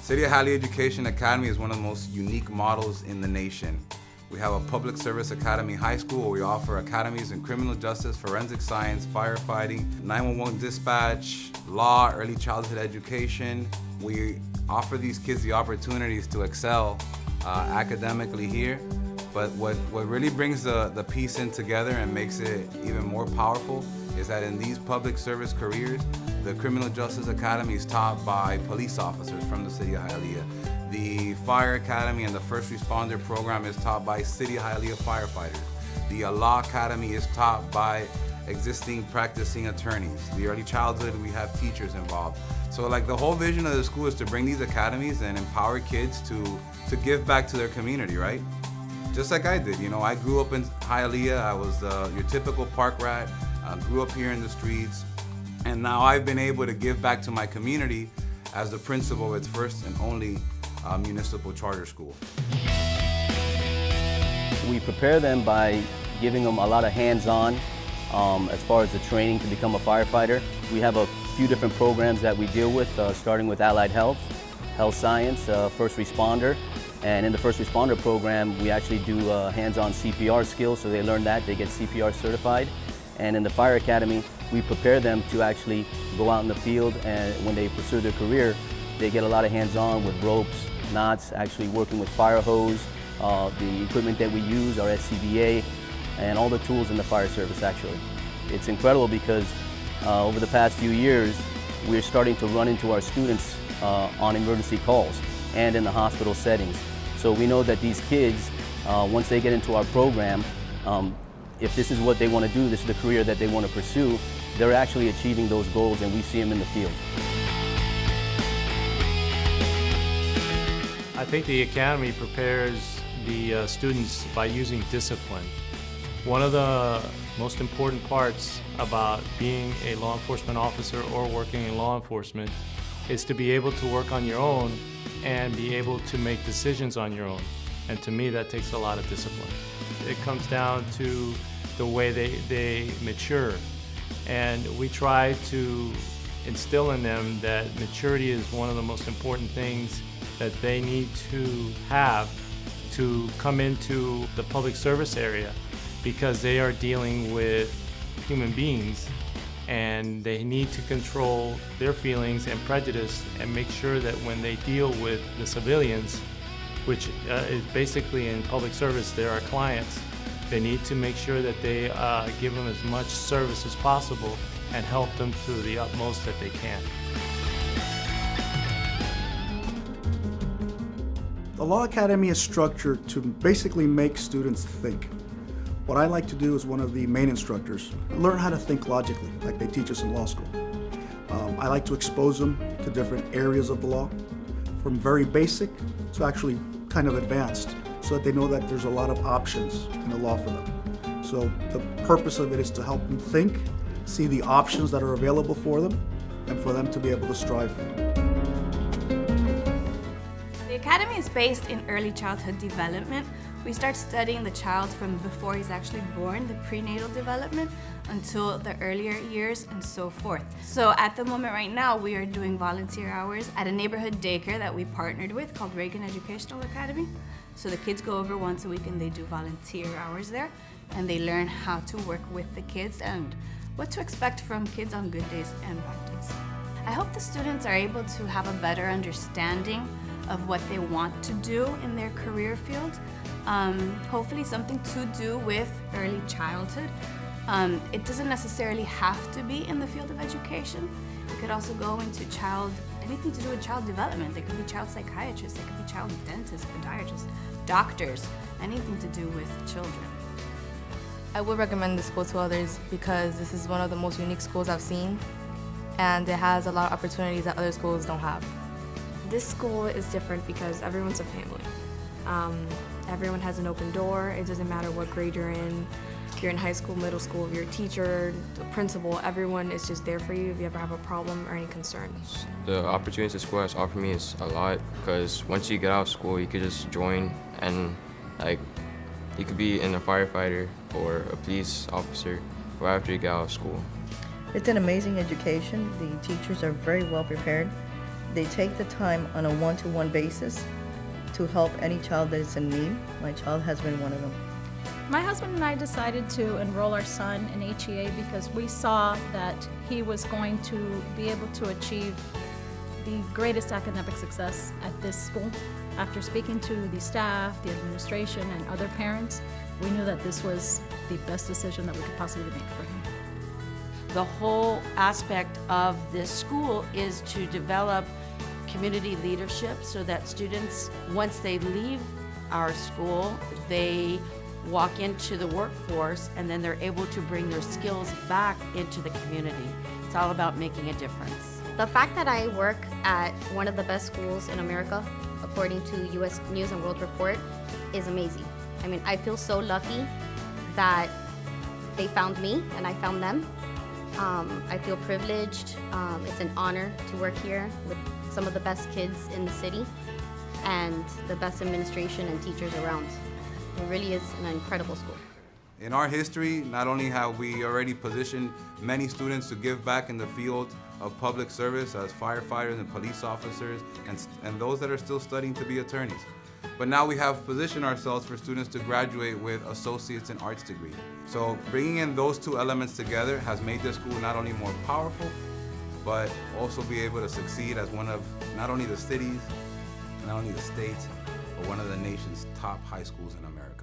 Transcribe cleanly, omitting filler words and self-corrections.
City of Hialeah Education Academy is one of the most unique models in the nation. We have a public service academy high school where we offer academies in criminal justice, forensic science, firefighting, 911 dispatch, law, early childhood education. We offer these kids the opportunities to excel academically here. But what really brings the piece in together and makes it even more powerful is that in these public service careers, the Criminal Justice Academy is taught by police officers from the City of Hialeah. The Fire Academy and the First Responder Program is taught by City of Hialeah firefighters. The Law Academy is taught by existing practicing attorneys. The Early Childhood, we have teachers involved. So like the whole vision of the school is to bring these academies and empower kids to give back to their community, right? Just like I did, I grew up in Hialeah. I was your typical park rat. I grew up here in the streets. And now I've been able to give back to my community as the principal of its first and only municipal charter school. We prepare them by giving them a lot of hands-on as far as the training to become a firefighter. We have a few different programs that we deal with, starting with allied health, health science, first responder. And in the first responder program, we actually do hands-on CPR skills, so they learn that, they get CPR certified. And in the fire academy, we prepare them to actually go out in the field, and when they pursue their career, they get a lot of hands-on with ropes, knots, actually working with fire hose, the equipment that we use, our SCBA, and all the tools in the fire service actually. It's incredible because over the past few years, we're starting to run into our students on emergency calls and in the hospital settings. So we know that these kids, once they get into our program, if this is what they want to do, this is the career that they want to pursue, they're actually achieving those goals, and we see them in the field. I think the Academy prepares the students by using discipline. One of the most important parts about being a law enforcement officer or working in law enforcement is to be able to work on your own and be able to make decisions on your own. And to me, that takes a lot of discipline. It comes down to the way they mature. And we try to instill in them that maturity is one of the most important things that they need to have to come into the public service area, because they are dealing with human beings and they need to control their feelings and prejudice and make sure that when they deal with the civilians, which is basically in public service, they're our clients, they need to make sure that they give them as much service as possible and help them to the utmost that they can. The Law Academy is structured to basically make students think. What I like to do as one of the main instructors, learn how to think logically, like they teach us in law school. I like to expose them to different areas of the law, from very basic to actually kind of advanced, so that they know that there's a lot of options in the law for them. So the purpose of it is to help them think, see the options that are available for them, and for them to be able to strive for them. The Academy is based in early childhood development. We start studying the child from before he's actually born, the prenatal development, until the earlier years and so forth. So at the moment right now, we are doing volunteer hours at a neighborhood daycare that we partnered with called Reagan Educational Academy. So the kids go over once a week and they do volunteer hours there, and they learn how to work with the kids and what to expect from kids on good days and bad days. I hope the students are able to have a better understanding of what they want to do in their career field. Hopefully something to do with early childhood. It doesn't necessarily have to be in the field of education. It could also go into anything to do with child development. There could be child psychiatrists, there could be child dentists, podiatrists, doctors, anything to do with children. I would recommend this school to others because this is one of the most unique schools I've seen, and it has a lot of opportunities that other schools don't have. This school is different because everyone's a family. Everyone has an open door. It doesn't matter what grade you're in. If you're in high school, middle school, if you're a teacher, the principal, everyone is just there for you if you ever have a problem or any concerns. The opportunities the school has offered me is a lot, because once you get out of school, you could just join and you could be in a firefighter or a police officer right after you get out of school. It's an amazing education. The teachers are very well prepared. They take the time on a one-to-one basis to help any child that is in need. My child has been one of them. My husband and I decided to enroll our son in HEA because we saw that he was going to be able to achieve the greatest academic success at this school. After speaking to the staff, the administration, and other parents, we knew that this was the best decision that we could possibly make for him. The whole aspect of this school is to develop community leadership so that students, once they leave our school, they walk into the workforce and then they're able to bring their skills back into the community. It's all about making a difference. The fact that I work at one of the best schools in America, according to U.S. News and World Report, is amazing. I mean, I feel so lucky that they found me and I found them. I feel privileged. It's an honor to work here with some of the best kids in the city and the best administration and teachers around. It really is an incredible school. In our history, not only have we already positioned many students to give back in the field of public service as firefighters and police officers and those that are still studying to be attorneys, but now we have positioned ourselves for students to graduate with associates in arts degree. So bringing in those two elements together has made this school not only more powerful, but also be able to succeed as one of not only the cities, not only the states, but one of the nation's top high schools in America.